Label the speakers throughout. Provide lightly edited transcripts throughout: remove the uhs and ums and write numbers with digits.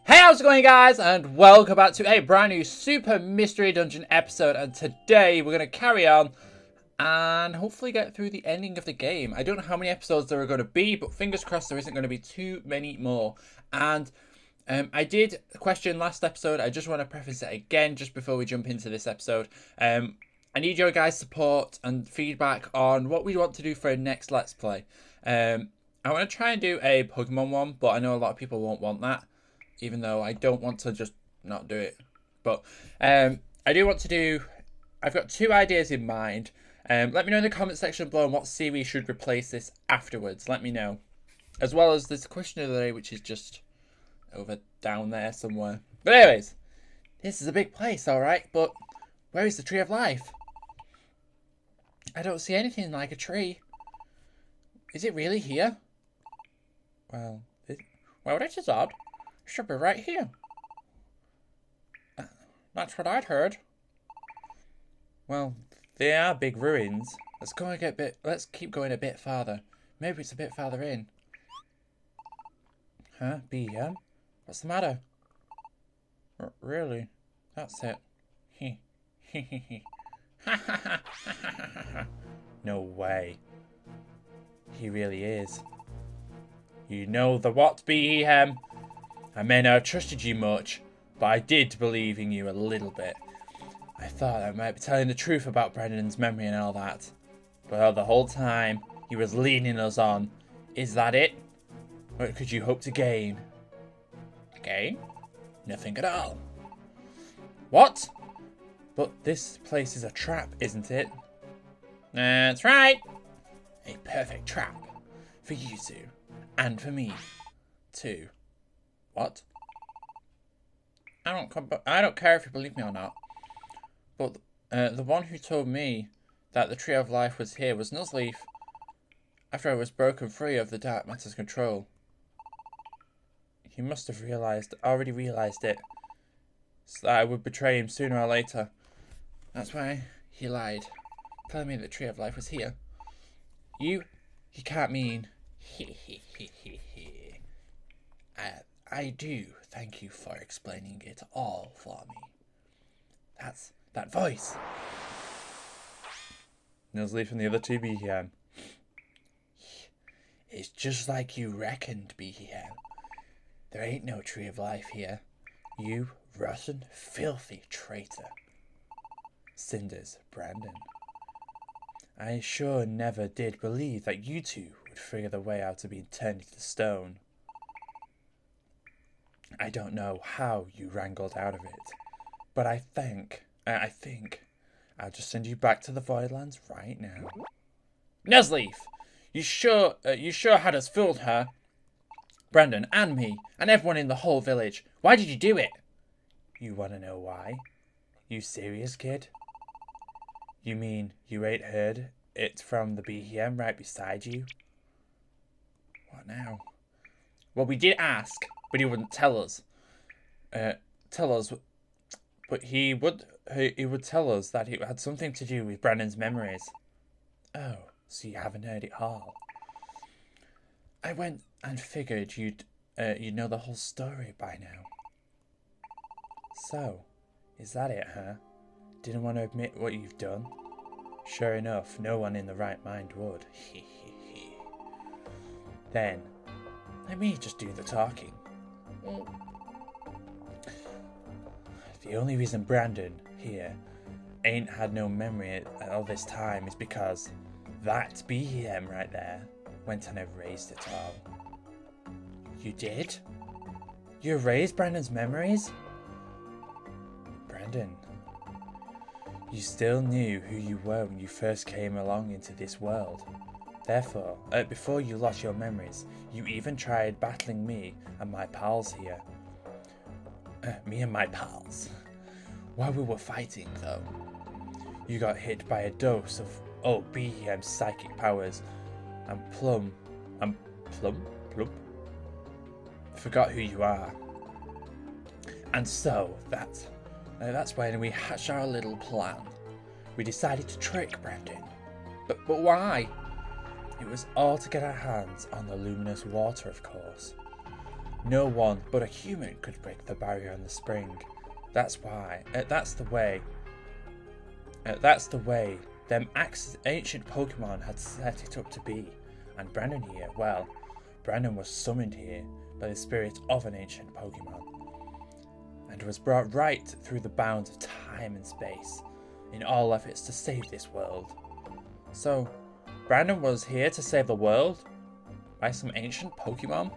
Speaker 1: Hey, how's it going, guys? And welcome back to a brand new Super Mystery Dungeon episode. And today we're going to carry on and hopefully get through the ending of the game. I don't know how many episodes there are going to be, but fingers crossed there isn't going to be too many more. And I did question last episode. I just want to preface it again just before we jump into this episode. I need your guys' support and feedback on what we want to do for our next Let's Play. I want to try and do a Pokemon one, but I know a lot of people won't want that. Even though I don't want to just not do it. But I do want to do... I've got two ideas in mind. Let me know in the comment section below what series should replace this afterwards. Let me know. As well as this question of the day, which is just over down there somewhere. But anyways, this is a big place, alright? But where is the Tree of Life? I don't see anything like a tree. Is it really here? Well, that is odd. Should be right here. That's what I'd heard. Well, they are big ruins. Let's keep going a bit farther. Maybe it's a bit farther in. Huh? BM? What's the matter? Really? That's it. No way. He really is. You know the what, BM? I may not have trusted you much, but I did believe in you a little bit. I thought I might be telling the truth about Brendan's memory and all that. But the whole time, he was leading us on. Is that it? What could you hope to gain? Gain? Nothing at all. What? But this place is a trap, isn't it? That's right. A perfect trap. For you two. And for me. Too. What? I don't care if you believe me or not. But the one who told me that the Tree of Life was here was Nuzleaf. After I was broken free of the Dark Matter's control. He must have already realized it. So that I would betray him sooner or later. That's why he lied. Telling me the Tree of Life was here. You can't mean. I do thank you for explaining it all for me. That's that voice. Nuzleaf and the other two BM. It's just like you reckoned, BM. There ain't no Tree of Life here. You rotten, filthy traitor. Cinders, Brandon. I sure never did believe that you two would figure the way out to being turned into stone. I don't know how you wrangled out of it, but I think I'll just send you back to the Voidlands right now. Nuzleaf, you sure had us fooled, huh? Brandon and me and everyone in the whole village. Why did you do it? You want to know why? You serious, kid? You mean you ain't heard it from the BM right beside you? What now? Well, we did ask. But he wouldn't tell us. But he would tell us that it had something to do with Brandon's memories. Oh, so you haven't heard it all. I went and figured you'd know the whole story by now. So, is that it, huh? Didn't want to admit what you've done? Sure enough, no one in the right mind would. Then, let me just do the talking. The only reason Brandon, here, ain't had no memory all this time is because that BM right there went and erased it all. You did? You erased Brandon's memories? Brandon, you still knew who you were when you first came along into this world. Therefore, before you lost your memories, you even tried battling me and my pals here. Me and my pals. While we were fighting, though, you got hit by a dose of BM's psychic powers, and Plump forgot who you are. And so that's when we hatched our little plan. We decided to trick Brandon. But why? It was all to get our hands on the luminous water, of course. No one but a human could break the barrier on the spring. That's the way them ancient Pokemon had set it up to be. And Brandon here, well, Brandon was summoned here by the spirit of an ancient Pokemon, and was brought right through the bounds of time and space in all efforts to save this world. So, Brandon was here to save the world by some ancient Pokemon?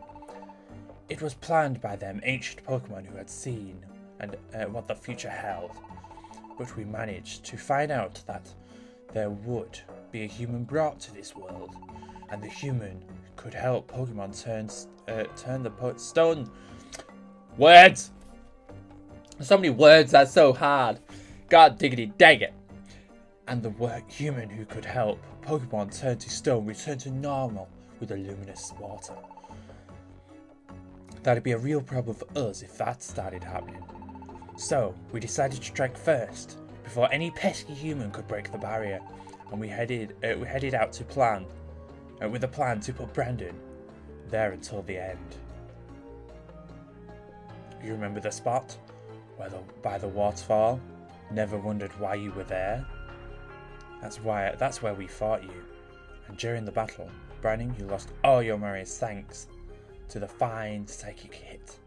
Speaker 1: It was planned by them ancient Pokemon who had seen and what the future held, but we managed to find out that there would be a human brought to this world, and the human could help Pokemon turn the stone. Words! So many words, that's so hard. God diggity dang it. And the human who could help Pokemon turn to stone return to normal with the luminous water. That'd be a real problem for us if that started happening. So we decided to strike first, before any pesky human could break the barrier, and we headed out to plan, with a plan to put Brandon there until the end. You remember the spot by the waterfall? Never wondered why you were there? That's where we fought you. And during the battle, Brandon, you lost all your memories thanks to the fine psychic hit.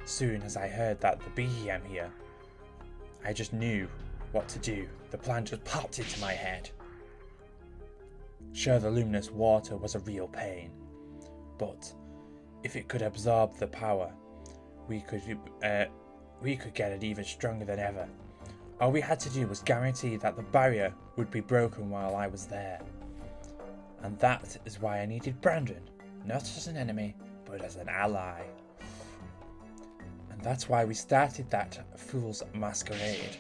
Speaker 1: Soon as I heard that the BEM here, I just knew what to do. The plan just popped into my head. Sure, the luminous water was a real pain, but if it could absorb the power, we could get it even stronger than ever. All we had to do was guarantee that the barrier would be broken while I was there. And that is why I needed Brandon, not as an enemy, but as an ally. And that's why we started that fool's masquerade.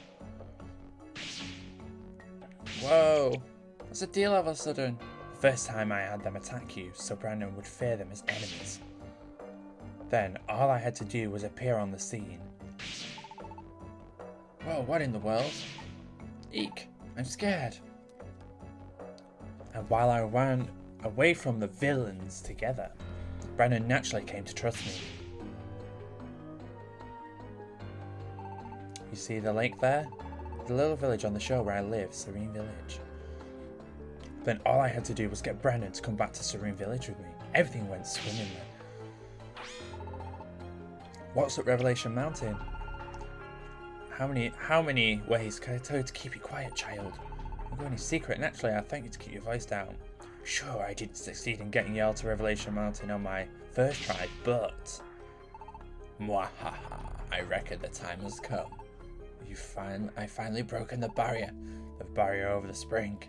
Speaker 1: Whoa, what's the deal all of a sudden? First time I had them attack you, so Brandon would fear them as enemies. Then all I had to do was appear on the scene. Whoa, what in the world? Eek, I'm scared. And while I ran away from the villains together, Brandon naturally came to trust me. You see the lake there? The little village on the shore where I live, Serene Village. Then all I had to do was get Brandon to come back to Serene Village with me. Everything went swimmingly. What's at Revelation Mountain? How many ways can I tell you to keep it quiet, child? I'm going secret, and actually I thank you to keep your voice down. Sure, I did succeed in getting you all to Revelation Mountain on my first try, but... Mwahaha, I reckon the time has come. I finally broken the barrier over the spring.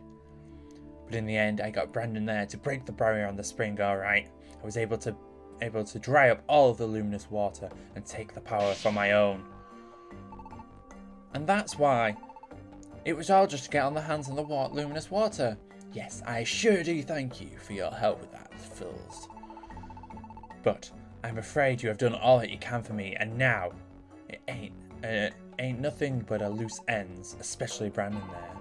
Speaker 1: But in the end, I got Brandon there to break the barrier on the spring, alright. I was able to dry up all of the luminous water and take the power for my own. And that's why. It was all just to get on the hands on the luminous water. Yes, I sure do thank you for your help with that, fools. But I'm afraid you have done all that you can for me, and now it ain't nothing but a loose ends, especially Brandon there.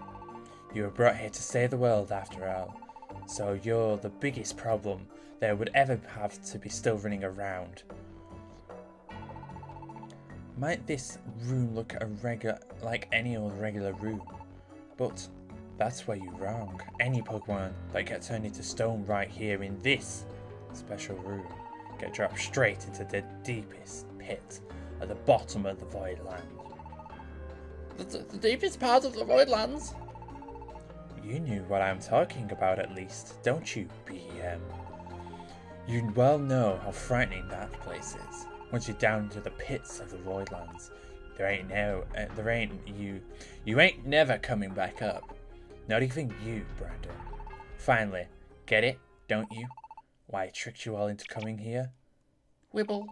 Speaker 1: You were brought here to save the world after all, so you're the biggest problem there would ever have to be still running around. Might this room look like any old regular room, but that's where you're wrong. Any Pokemon that get turned into stone right here in this special room get dropped straight into the deepest pit at the bottom of the Void Land. The deepest part of the Void Lands? You knew what I'm talking about at least, don't you, BEM? You well know how frightening that place is. Once you're down into the pits of the Void Lands, you ain't never coming back up. Not even you, Brandon. Finally, get it, don't you? Why I tricked you all into coming here? Wibble.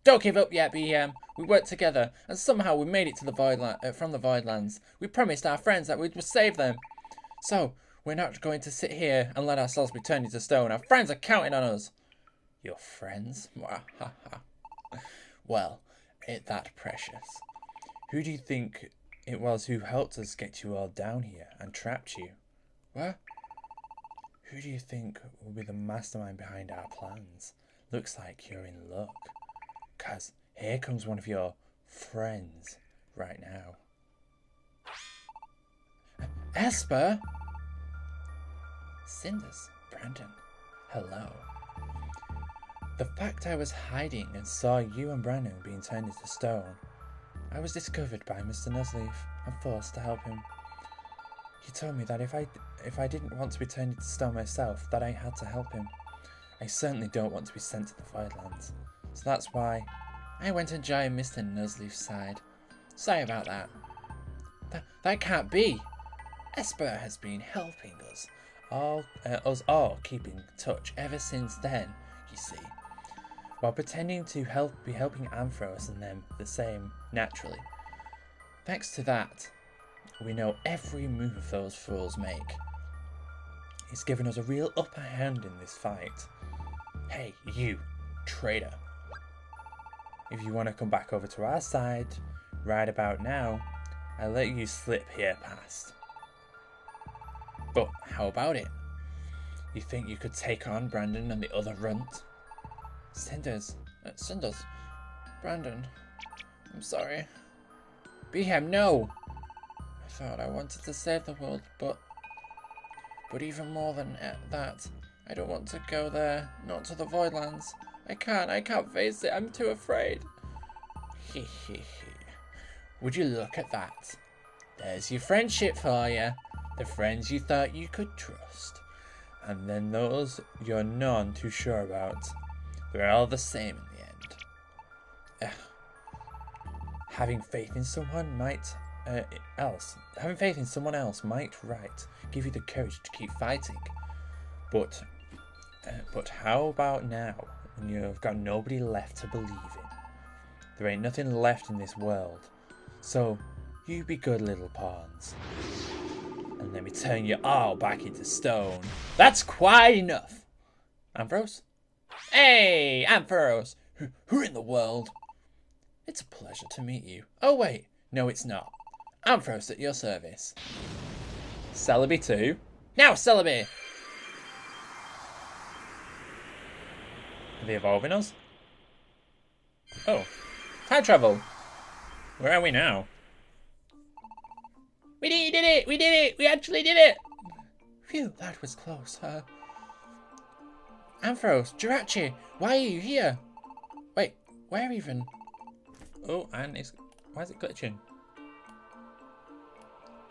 Speaker 1: Don't give up yet, BEM. We worked together, and somehow we made it to the from the Void Lands. We promised our friends that we would save them. So, we're not going to sit here and let ourselves be turned into stone. Our friends are counting on us. Your friends? Well, ain't that precious. Who do you think it was who helped us get you all down here and trapped you? What? Who do you think will be the mastermind behind our plans? Looks like you're in luck. 'Cause here comes one of your friends right now. Esper? Cinders, Brandon, hello. The fact I was hiding and saw you and Brandon being turned into stone, I was discovered by Mr. Nuzleaf and forced to help him. He told me that if I didn't want to be turned into stone myself, that I had to help him. I certainly don't want to be sent to the Voidlands, so that's why I went and joined Mr. Nuzleaf's side. Sorry about that. That can't be. Esper has been helping us all keep in touch ever since then, you see. While pretending to be helping Amphros and them the same, naturally. Thanks to that, we know every move those fools make. It's given us a real upper hand in this fight. Hey, you, traitor. If you want to come back over to our side, right about now, I'll let you slip here past. But how about it? You think you could take on Brandon and the other runt? Cinders, Brandon, I'm sorry. Behem, no! I thought I wanted to save the world, but even more than that, I don't want to go there, not to the Voidlands. I can't face it, I'm too afraid. Would you look at that? There's your friendship for you. The friends you thought you could trust. And then those you're none too sure about. They're all the same in the end. Having faith in someone else might give you the courage to keep fighting. But how about now, when you've got nobody left to believe in? There ain't nothing left in this world. So, you be good little pawns. And let me turn you all back into stone. That's quite enough. Amphros? Hey, Amphros! Who in the world? It's a pleasure to meet you. Oh wait, no it's not. Amphros at your service. Celebi too? Now Celebi! Are they evolving us? Oh. Time travel! Where are we now? We did it! We did it! We actually did it! Phew, that was close. Amphros, Jirachi, why are you here? Wait, where even? Oh, and why is it glitching?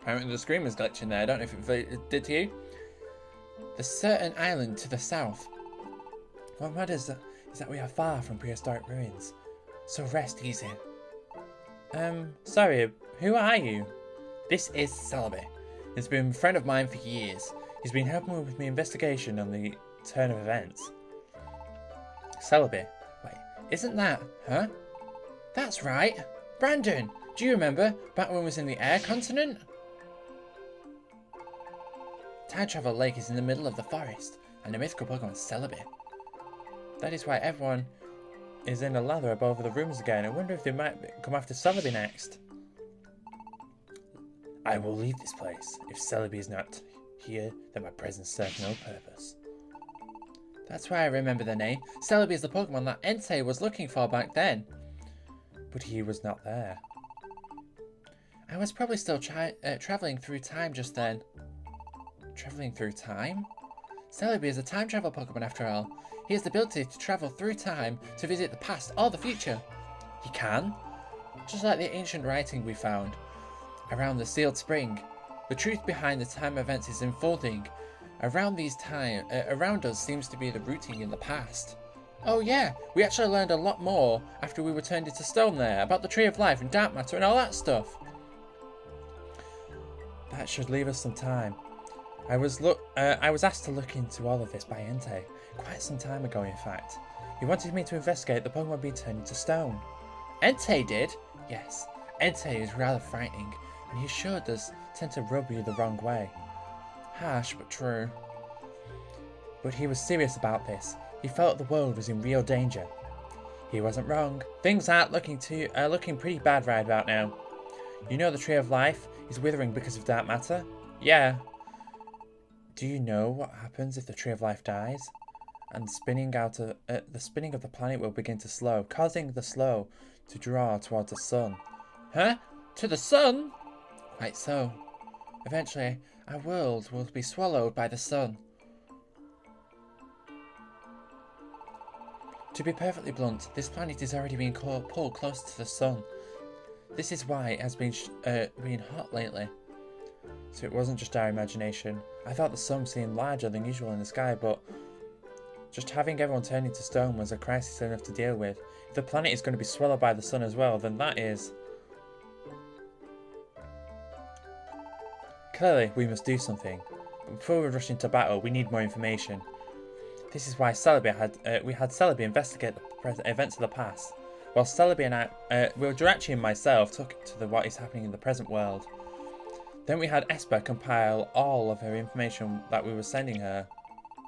Speaker 1: Apparently the screen was glitching there. I don't know if it did to you. The certain island to the south. What matters is that we are far from prehistoric ruins. So rest easy. Sorry, who are you? This is Celebi. He's been a friend of mine for years. He's been helping me with my investigation on the turn of events. Celebi. Wait, isn't that, huh? That's right. Brandon, do you remember back when we was in the air continent? Time Travel Lake is in the middle of the forest, and the mythical Pokemon is Celebi. That is why everyone is in a lather above the rooms again. I wonder if they might come after Celebi next. I will leave this place. If Celebi is not here, then my presence serves no purpose. That's why I remember the name. Celebi is the Pokemon that Entei was looking for back then. But he was not there. I was probably still travelling through time just then. Travelling through time? Celebi is a time travel Pokemon after all. He has the ability to travel through time to visit the past or the future. He can? Just like the ancient writing we found around the sealed spring. The truth behind the time events is unfolding. Around us seems to be the rooting in the past. Oh yeah, we actually learned a lot more after we were turned into stone there, about the Tree of Life and Dark Matter and all that stuff. That should leave us some time. I was asked to look into all of this by Entei, quite some time ago in fact. He wanted me to investigate the Pokemon being turned into stone. Entei did? Yes, Entei is rather frightening, and he sure does tend to rub you the wrong way. Harsh, but true. But he was serious about this. He felt the world was in real danger. He wasn't wrong. Things aren't looking pretty bad right about now. You know the Tree of Life is withering because of Dark Matter? Yeah. Do you know what happens if the Tree of Life dies? and the spinning of the planet will begin to slow, causing the slow to draw towards the sun. Huh? To the sun? Quite so. Eventually, our world will be swallowed by the sun. To be perfectly blunt, this planet is already being pulled close to the sun. This is why it has been hot lately. So it wasn't just our imagination. I thought the sun seemed larger than usual in the sky, but just having everyone turn into stone was a crisis enough to deal with. If the planet is going to be swallowed by the sun as well, then that is... Clearly, we must do something. But before we rush into battle, we need more information. This is why we had Celebi investigate the events of the past. While Celebi and Jirachi and myself took to what is happening in the present world. Then we had Esper compile all of her information that we were sending her.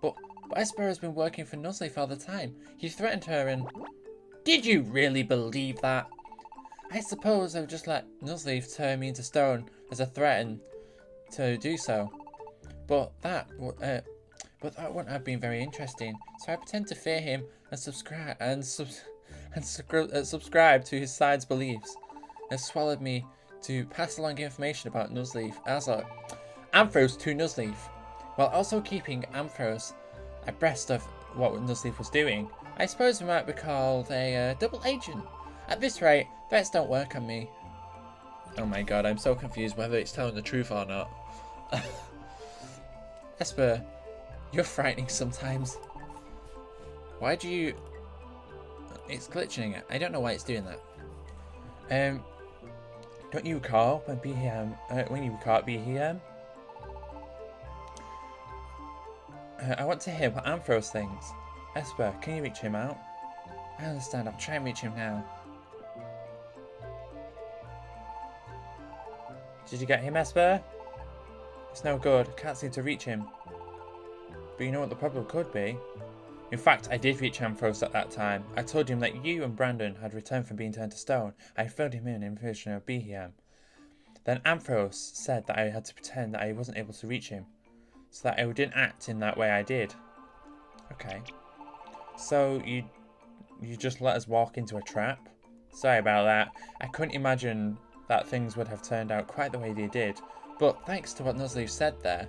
Speaker 1: But Esper has been working for Nuzleaf all the time. He threatened her and... Did you really believe that? I suppose I would just let Nuzleaf turn me into stone as a threat to do so. But that wouldn't have been very interesting. So I pretend to fear him and subscribe to his side's beliefs. It swallowed me to pass along information about Nuzleaf, Amphros to Nuzleaf, while also keeping Amphros abreast of what Nuzleaf was doing. I suppose we might be called a double agent. At this rate, vets don't work on me. Oh my god, I'm so confused whether it's telling the truth or not. Esper, you're frightening sometimes. Why do you... It's glitching. I don't know why it's doing that. Don't you recall when when you recall BHM? I want to hear what Amphros thinks. Esper, can you reach him out? I understand, I'll try and reach him now. Did you get him, Esper? It's no good, I can't seem to reach him. But you know what the problem could be? In fact, I did reach Amphros at that time. I told him that you and Brandon had returned from being turned to stone. I filled him in information of BHM. Then Amphros said that I had to pretend that I wasn't able to reach him, so that I didn't act in that way I did. Okay. So you just let us walk into a trap? Sorry about that. I couldn't imagine that things would have turned out quite the way they did. But thanks to what Nuzleaf said there,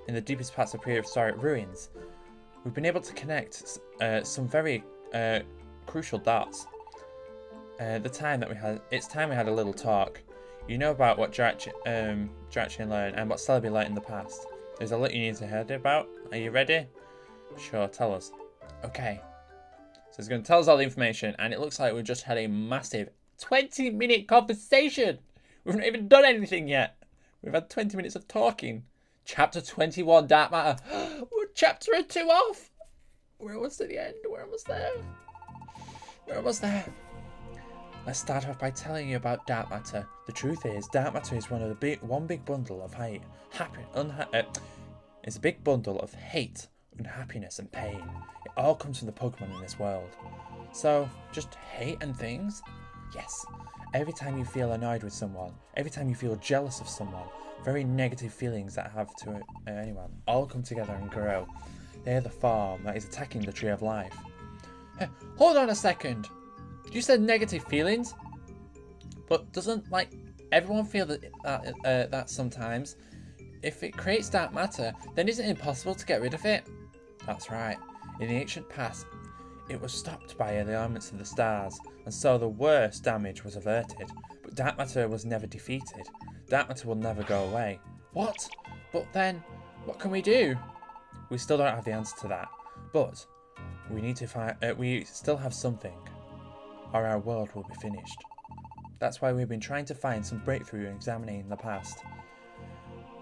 Speaker 1: in the deepest parts of prehistoric ruins, we've been able to connect some very crucial dots. It's time we had a little talk. You know about what Jirachi learned and what Celebi learned in the past. There's a lot you need to hear about. Are you ready? Sure, tell us. Okay. So it's going to tell us all the information, and it looks like we've just had a massive 20-minute conversation. We've not even done anything yet. We've had 20 minutes of talking. Chapter 21, Dark Matter. We're chapter 2 off. We're almost at the end. We're almost there. We're almost there. Let's start off by telling you about dark matter. The truth is, dark matter is one big bundle of it's a big bundle of hate, unhappiness, and pain. It all comes from the Pokemon in this world. So, just hate and things? Yes. Every time you feel annoyed with someone, every time you feel jealous of someone, very negative feelings that have to anyone, all come together and grow. They are the form that is attacking the tree of life. Hey, hold on a second. You said negative feelings, but doesn't everyone feel that sometimes? If it creates dark matter, then isn't it impossible to get rid of it? That's right. In the ancient past, it was stopped by the elements of the stars, and so the worst damage was averted. But dark matter was never defeated. Dark matter will never go away. What? But then, what can we do? We still don't have the answer to that, but we need to find. We still have something, or our world will be finished. That's why we've been trying to find some breakthrough in examining the past.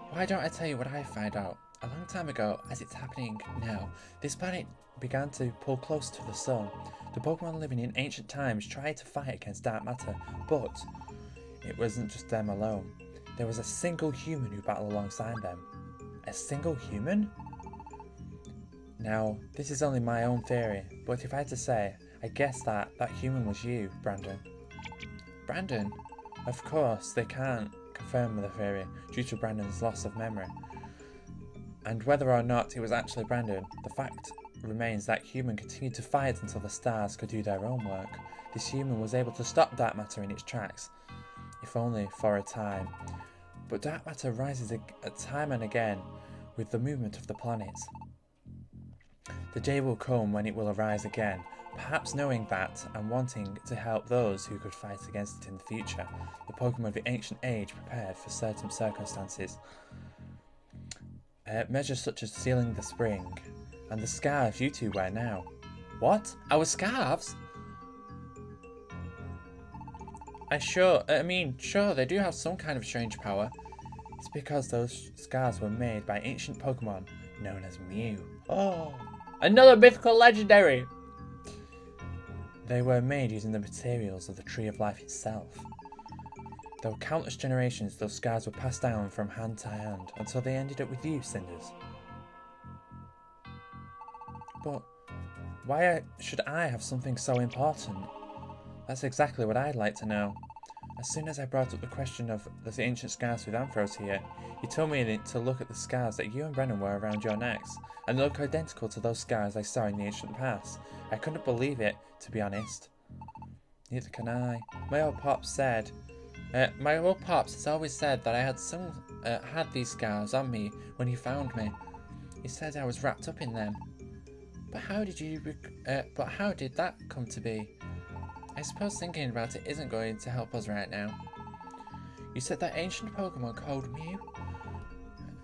Speaker 1: Why don't I tell you what I found out? A long time ago, as it's happening now, this planet began to pull close to the sun. The Pokemon living in ancient times tried to fight against dark matter, but it wasn't just them alone. There was a single human who battled alongside them. A single human? Now, this is only my own theory, but if I had to say, I guess that human was you, Brandon. Brandon? Of course, they can't confirm the theory due to Brandon's loss of memory. And whether or not it was actually Brandon, the fact remains that human continued to fight until the stars could do their own work. This human was able to stop dark matter in its tracks, if only for a time. But dark matter rises time and again with the movement of the planets. The day will come when it will arise again, perhaps knowing that and wanting to help those who could fight against it in the future. The Pokemon of the ancient age prepared for certain circumstances. Measures such as sealing the spring and the scarves you two wear now. What? Our scarves? Sure, they do have some kind of strange power. It's because those scarves were made by ancient Pokemon known as Mew. Oh, another mythical legendary! They were made using the materials of the Tree of Life itself. There were countless generations those scars were passed down from hand to hand until they ended up with you, Cinders. But why should I have something so important? That's exactly what I'd like to know. As soon as I brought up the question of the ancient scars with Amphros here, he told me to look at the scars that you and Brennan wear around your necks, and they look identical to those scars I saw in the ancient past. I couldn't believe it, to be honest. Neither can I. My old pops has always said that I had these scars on me when he found me. He said I was wrapped up in them. But how did that come to be? I suppose thinking about it isn't going to help us right now. You said that ancient Pokemon called Mew?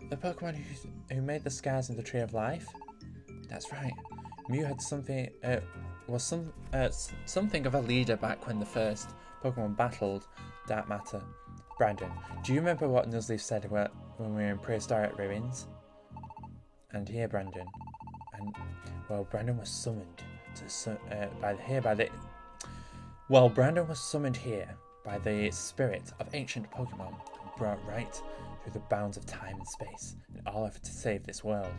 Speaker 1: The Pokemon who made the scars in the Tree of Life? That's right. Mew had something of a leader back when the first Pokemon battled dark matter. Brandon, do you remember what Nuzleaf said when we were in prehistoric ruins? And here, Brandon. Brandon was summoned Brandon was summoned here by the spirit of ancient Pokemon and brought right through the bounds of time and space in all effort to save this world.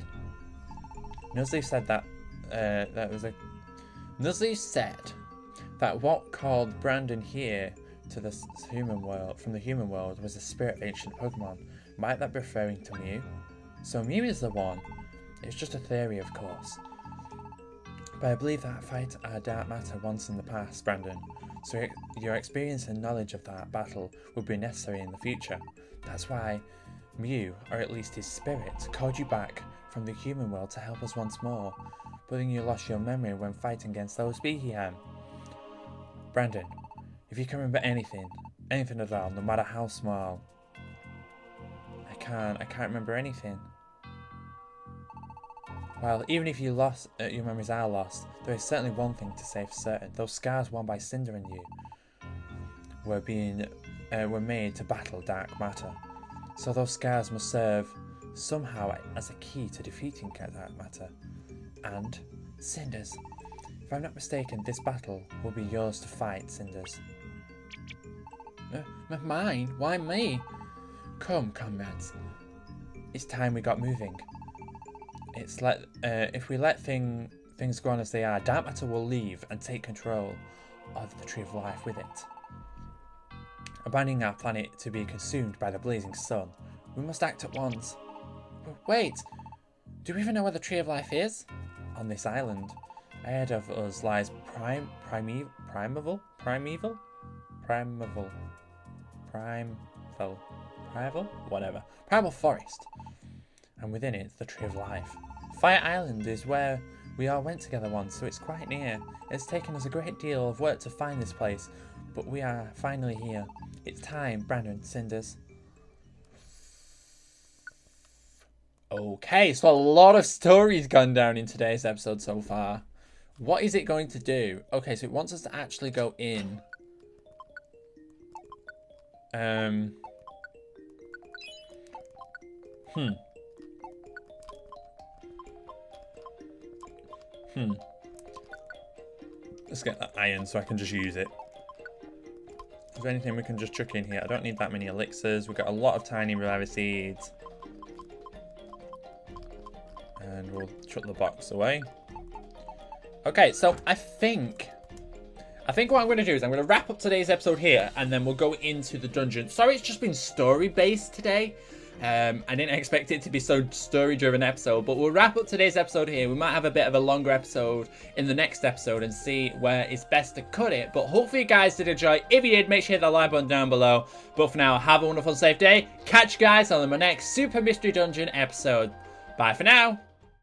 Speaker 1: Nuzleaf said that what called Brandon here to the human world from the human world was the spirit of ancient Pokemon. Might that be referring to Mew? So Mew is the one. It's just a theory, of course. But I believe that fight our dark matter once in the past, Brandon. So your experience and knowledge of that battle would be necessary in the future. That's why Mew, or at least his spirit, called you back from the human world to help us once more. But then you lost your memory when fighting against those Beehiam. Brandon, if you can remember anything at all, no matter how small. I can't remember anything. Well, even if your memories are lost, there is certainly one thing to say for certain. Those scars worn by Cinder and you were made to battle dark matter. So those scars must serve somehow as a key to defeating dark matter. And Cinders, if I'm not mistaken, this battle will be yours to fight, Cinders. Mine? Why me? Come, comrades. It's time we got moving. It's like if we let things go on as they are, dark matter will leave and take control of the Tree of Life with it, abandoning our planet to be consumed by the blazing sun. We must act at once. Wait, do we even know where the Tree of Life is? On this island. Ahead of us lies primeval, whatever. Primal forest. And within it, the Tree of Life. Fire Island is where we all went together once, so it's quite near. It's taken us a great deal of work to find this place, but we are finally here. It's time, Brandon, Cinders. Okay, so a lot of stories gone down in today's episode so far. What is it going to do? Okay, so it wants us to actually go in. Let's get that iron so I can just use it. Is there anything we can just chuck in here? I don't need that many elixirs. We've got a lot of tiny rarer seeds. And we'll chuck the box away. Okay, so I think what I'm going to do is I'm going to wrap up today's episode here and then we'll go into the dungeon. Sorry, it's just been story-based today. I didn't expect it to be so story-driven episode, but we'll wrap up today's episode here. We might have a bit of a longer episode in the next episode and see where it's best to cut it. But hopefully you guys did enjoy. If you did, make sure you hit that like button down below. But for now, have a wonderful, safe day. Catch you guys on my next Super Mystery Dungeon episode. Bye for now.